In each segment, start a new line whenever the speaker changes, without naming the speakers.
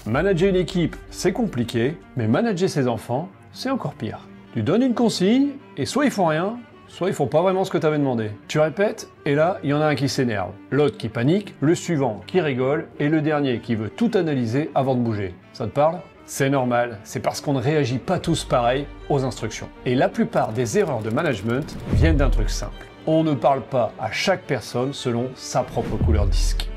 Manager une équipe, c'est compliqué, mais manager ses enfants, c'est encore pire. Tu donnes une consigne, et soit ils font rien, soit ils font pas vraiment ce que tu avais demandé. Tu répètes, et là, il y en a un qui s'énerve, l'autre qui panique, le suivant qui rigole, et le dernier qui veut tout analyser avant de bouger. Ça te parle ? C'est normal, c'est parce qu'on ne réagit pas tous pareil aux instructions. Et la plupart des erreurs de management viennent d'un truc simple. On ne parle pas à chaque personne selon sa propre couleur disque.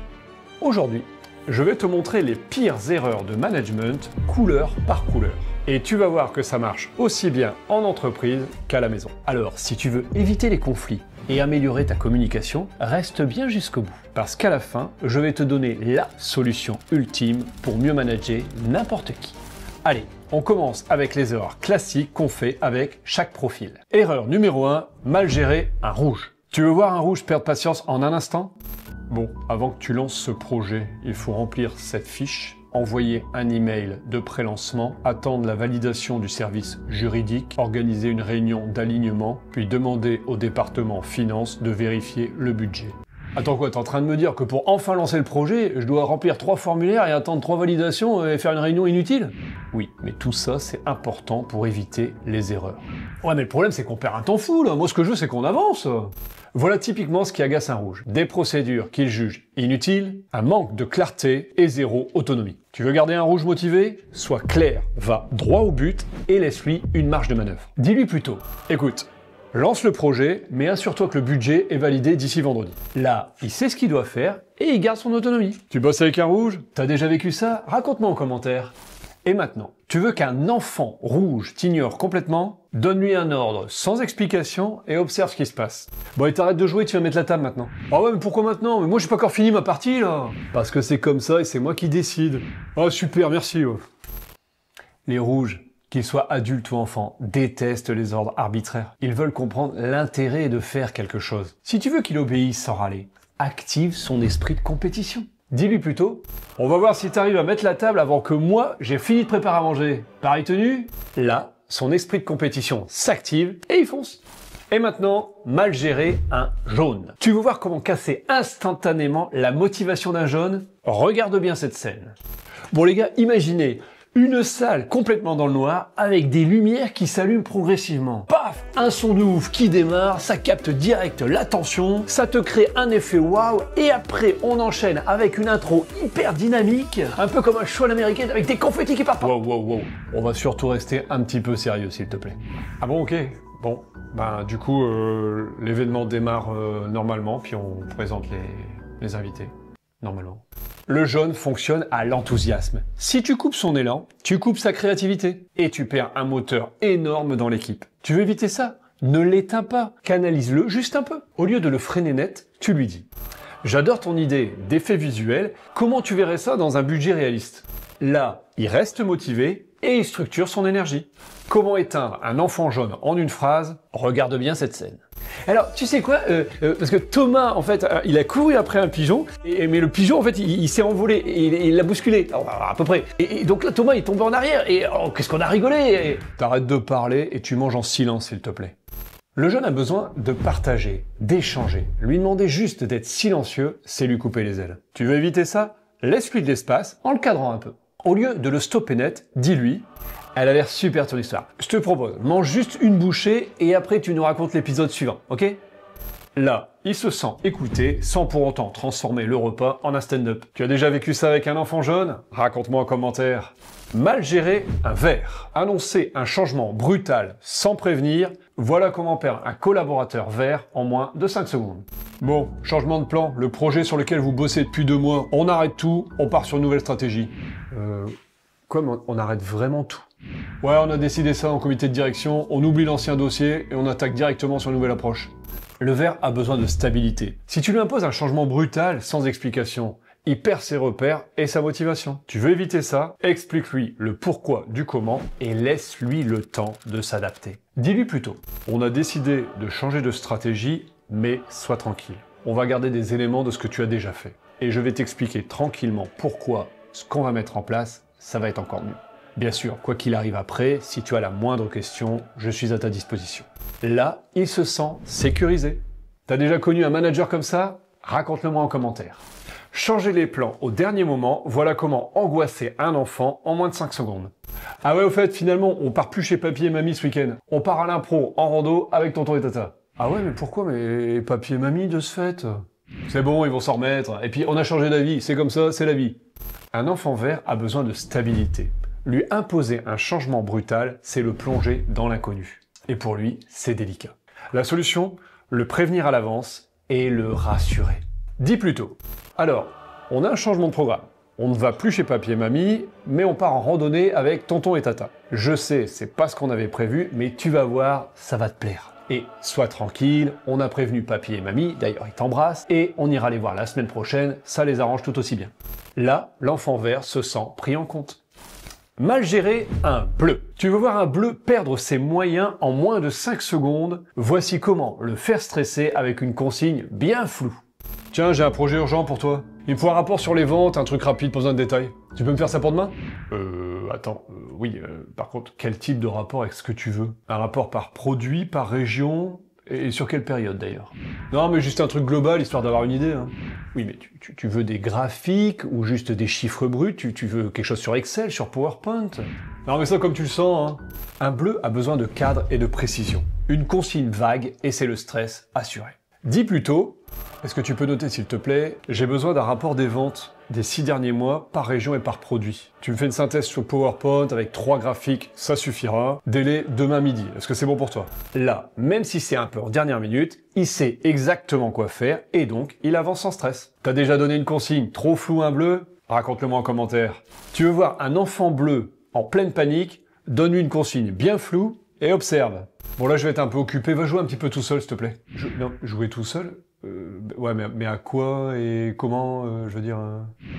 Aujourd'hui, je vais te montrer les pires erreurs de management couleur par couleur. Et tu vas voir que ça marche aussi bien en entreprise qu'à la maison. Alors, si tu veux éviter les conflits et améliorer ta communication, reste bien jusqu'au bout. Parce qu'à la fin, je vais te donner la solution ultime pour mieux manager n'importe qui. Allez, on commence avec les erreurs classiques qu'on fait avec chaque profil. Erreur numéro 1, mal gérer un rouge. Tu veux voir un rouge perdre patience en un instant ? Bon, avant que tu lances ce projet, il faut remplir cette fiche, envoyer un email de pré-lancement, attendre la validation du service juridique, organiser une réunion d'alignement, puis demander au département finance de vérifier le budget. Attends quoi, t'es en train de me dire que pour enfin lancer le projet, je dois remplir 3 formulaires et attendre 3 validations et faire une réunion inutile? Oui, mais tout ça, c'est important pour éviter les erreurs. Ouais, mais le problème, c'est qu'on perd un temps fou, là. Moi, ce que je veux, c'est qu'on avance. Voilà typiquement ce qui agace un rouge. Des procédures qu'il juge inutiles, un manque de clarté et zéro autonomie. Tu veux garder un rouge motivé? Sois clair, va droit au but et laisse-lui une marge de manœuvre. Dis-lui plutôt, écoute, lance le projet, mais assure-toi que le budget est validé d'ici vendredi. Là, il sait ce qu'il doit faire et il garde son autonomie. Tu bosses avec un rouge? T'as déjà vécu ça? Raconte-moi en commentaire. Et maintenant, tu veux qu'un enfant rouge t'ignore complètement? Donne-lui un ordre sans explication et observe ce qui se passe. Bon, et t'arrêtes de jouer, tu vas mettre la table maintenant. Ah ouais, mais pourquoi maintenant? Mais moi, j'ai pas encore fini ma partie, là. Parce que c'est comme ça et c'est moi qui décide. Ah, super, merci. Les rouges, qu'ils soient adultes ou enfants, détestent les ordres arbitraires. Ils veulent comprendre l'intérêt de faire quelque chose. Si tu veux qu'il obéisse sans râler, active son esprit de compétition. Dis-lui plutôt, on va voir si tu arrives à mettre la table avant que moi, j'ai fini de préparer à manger. Pareil tenu? Là, son esprit de compétition s'active et il fonce. Et maintenant, mal gérer un jaune. Tu veux voir comment casser instantanément la motivation d'un jaune? Regarde bien cette scène. Bon les gars, imaginez une salle complètement dans le noir avec des lumières qui s'allument progressivement. Paf! Un son de ouf qui démarre, ça capte direct l'attention, ça te crée un effet waouh et après on enchaîne avec une intro hyper dynamique, un peu comme un show américain avec des confettis qui partent. Wow. On va surtout rester un petit peu sérieux s'il te plaît. Ah bon, ok. Bon, ben du coup l'événement démarre normalement puis on présente les invités. Normalement. Le jaune fonctionne à l'enthousiasme. Si tu coupes son élan, tu coupes sa créativité. Et tu perds un moteur énorme dans l'équipe. Tu veux éviter ça? Ne l'éteins pas. Canalise-le juste un peu. Au lieu de le freiner net, tu lui dis « J'adore ton idée d'effet visuel. Comment tu verrais ça dans un budget réaliste ?» Là, il reste motivé et il structure son énergie. Comment éteindre un enfant jaune en une phrase? Regarde bien cette scène. Alors, tu sais quoi, parce que Thomas, en fait, il a couru après un pigeon, mais le pigeon, en fait, il s'est envolé, et il l'a bousculé, à peu près. Et donc là, Thomas, il est tombé en arrière, et oh, qu'est-ce qu'on a rigolé! T'arrêtes de parler, et tu manges en silence, s'il te plaît. Le jeune a besoin de partager, d'échanger. Lui demander juste d'être silencieux, c'est lui couper les ailes. Tu veux éviter ça? Laisse-lui de l'espace, en le cadrant un peu. Au lieu de le stopper net, dis-lui « Elle a l'air super ton histoire. Je te propose, mange juste une bouchée et après tu nous racontes l'épisode suivant, ok ?» Là, il se sent écouté sans pour autant transformer le repas en un stand-up. Tu as déjà vécu ça avec un enfant jaune? Raconte-moi en commentaire. Mal gérer un vert. Annoncer un changement brutal sans prévenir, voilà comment perdre un collaborateur vert en moins de 5 secondes. Bon, changement de plan, le projet sur lequel vous bossez depuis 2 mois, on arrête tout, on part sur une nouvelle stratégie. Comme on arrête vraiment tout? Ouais, on a décidé ça en comité de direction, on oublie l'ancien dossier et on attaque directement sur une nouvelle approche. Le vert a besoin de stabilité. Si tu lui imposes un changement brutal, sans explication, il perd ses repères et sa motivation. Tu veux éviter ça? Explique-lui le pourquoi du comment et laisse-lui le temps de s'adapter. Dis-lui plutôt, on a décidé de changer de stratégie, mais sois tranquille. On va garder des éléments de ce que tu as déjà fait. Et je vais t'expliquer tranquillement pourquoi ce qu'on va mettre en place, ça va être encore mieux. Bien sûr, quoi qu'il arrive après, si tu as la moindre question, je suis à ta disposition. Là, il se sent sécurisé. T'as déjà connu un manager comme ça? Raconte-le moi en commentaire. Changer les plans au dernier moment, voilà comment angoisser un enfant en moins de 5 secondes. Ah ouais, au fait, finalement, on part plus chez papy et mamie ce week-end. On part à l'impro, en rando, avec tonton et tata. Ah ouais, mais pourquoi, mais papy et mamie de ce fait? C'est bon, ils vont s'en remettre. Et puis, on a changé d'avis, c'est comme ça, c'est la vie. Un enfant vert a besoin de stabilité. Lui imposer un changement brutal, c'est le plonger dans l'inconnu. Et pour lui, c'est délicat. La solution, le prévenir à l'avance et le rassurer. Dis plutôt. Alors, on a un changement de programme. On ne va plus chez papy et mamie, mais on part en randonnée avec tonton et tata. Je sais, c'est pas ce qu'on avait prévu, mais tu vas voir, ça va te plaire. Et sois tranquille, on a prévenu papy et mamie, d'ailleurs ils t'embrassent, et on ira les voir la semaine prochaine, ça les arrange tout aussi bien. Là, l'enfant vert se sent pris en compte. Mal gérer un bleu. Tu veux voir un bleu perdre ses moyens en moins de 5 secondes? Voici comment le faire stresser avec une consigne bien floue. Tiens, j'ai un projet urgent pour toi. Il me faut un rapport sur les ventes, un truc rapide, pas besoin de détails. Tu peux me faire ça pour demain? Oui, par contre, quel type de rapport est-ce que tu veux? Un rapport par produit, par région, et sur quelle période d'ailleurs? Non, mais juste un truc global, histoire d'avoir une idée. Hein. Oui, mais tu veux des graphiques, ou juste des chiffres bruts? Tu veux quelque chose sur Excel, sur PowerPoint? Non, mais ça comme tu le sens, hein. Un bleu a besoin de cadre et de précision. Une consigne vague, et c'est le stress assuré. Dis plutôt, est-ce que tu peux noter s'il te plaît, j'ai besoin d'un rapport des ventes des 6 derniers mois par région et par produit. Tu me fais une synthèse sur PowerPoint avec 3 graphiques, ça suffira. Délai demain midi, est-ce que c'est bon pour toi? Là, même si c'est un peu en dernière minute, il sait exactement quoi faire et donc il avance sans stress. T'as déjà donné une consigne trop floue un bleu? Raconte-le-moi en commentaire. Tu veux voir un enfant bleu en pleine panique? Donne-lui une consigne bien floue et observe. Bon là je vais être un peu occupé, va jouer un petit peu tout seul s'il te plaît. Non, jouer tout seul? Ouais, mais à quoi et comment, je veux dire...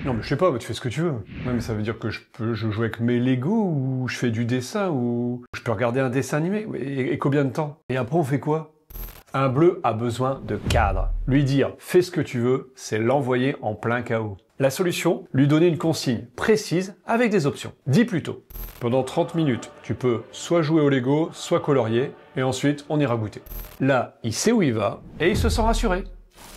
Non, mais je sais pas, tu fais ce que tu veux. Ouais, mais ça veut dire que je joue avec mes Lego, ou je fais du dessin, ou je peux regarder un dessin animé. Et combien de temps? Et après, on fait quoi? Un bleu a besoin de cadre. Lui dire « fais ce que tu veux », c'est l'envoyer en plein chaos. La solution, lui donner une consigne précise avec des options. Dis plutôt. Pendant 30 minutes, tu peux soit jouer au Lego, soit colorier, et ensuite, on ira goûter. Là, il sait où il va, et il se sent rassuré.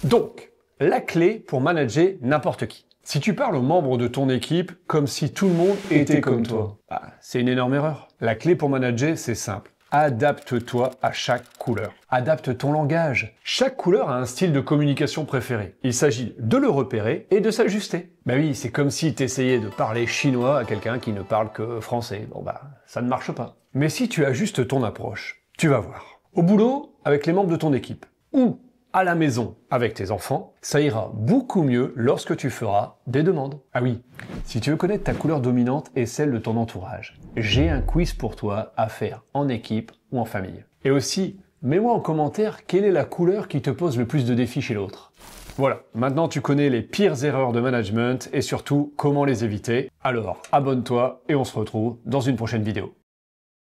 Donc, la clé pour manager n'importe qui. Si tu parles aux membres de ton équipe comme si tout le monde était comme toi, c'est une énorme erreur. La clé pour manager, c'est simple. Adapte-toi à chaque couleur. Adapte ton langage. Chaque couleur a un style de communication préféré. Il s'agit de le repérer et de s'ajuster. Bah oui, c'est comme si tu essayais de parler chinois à quelqu'un qui ne parle que français. Bon ça ne marche pas. Mais si tu ajustes ton approche, tu vas voir. Au boulot, avec les membres de ton équipe, ou à la maison avec tes enfants, ça ira beaucoup mieux lorsque tu feras des demandes. Ah oui, si tu veux connaître ta couleur dominante et celle de ton entourage, j'ai un quiz pour toi à faire en équipe ou en famille. Et aussi, mets-moi en commentaire quelle est la couleur qui te pose le plus de défis chez l'autre. Voilà, maintenant tu connais les pires erreurs de management et surtout comment les éviter. Alors abonne-toi et on se retrouve dans une prochaine vidéo.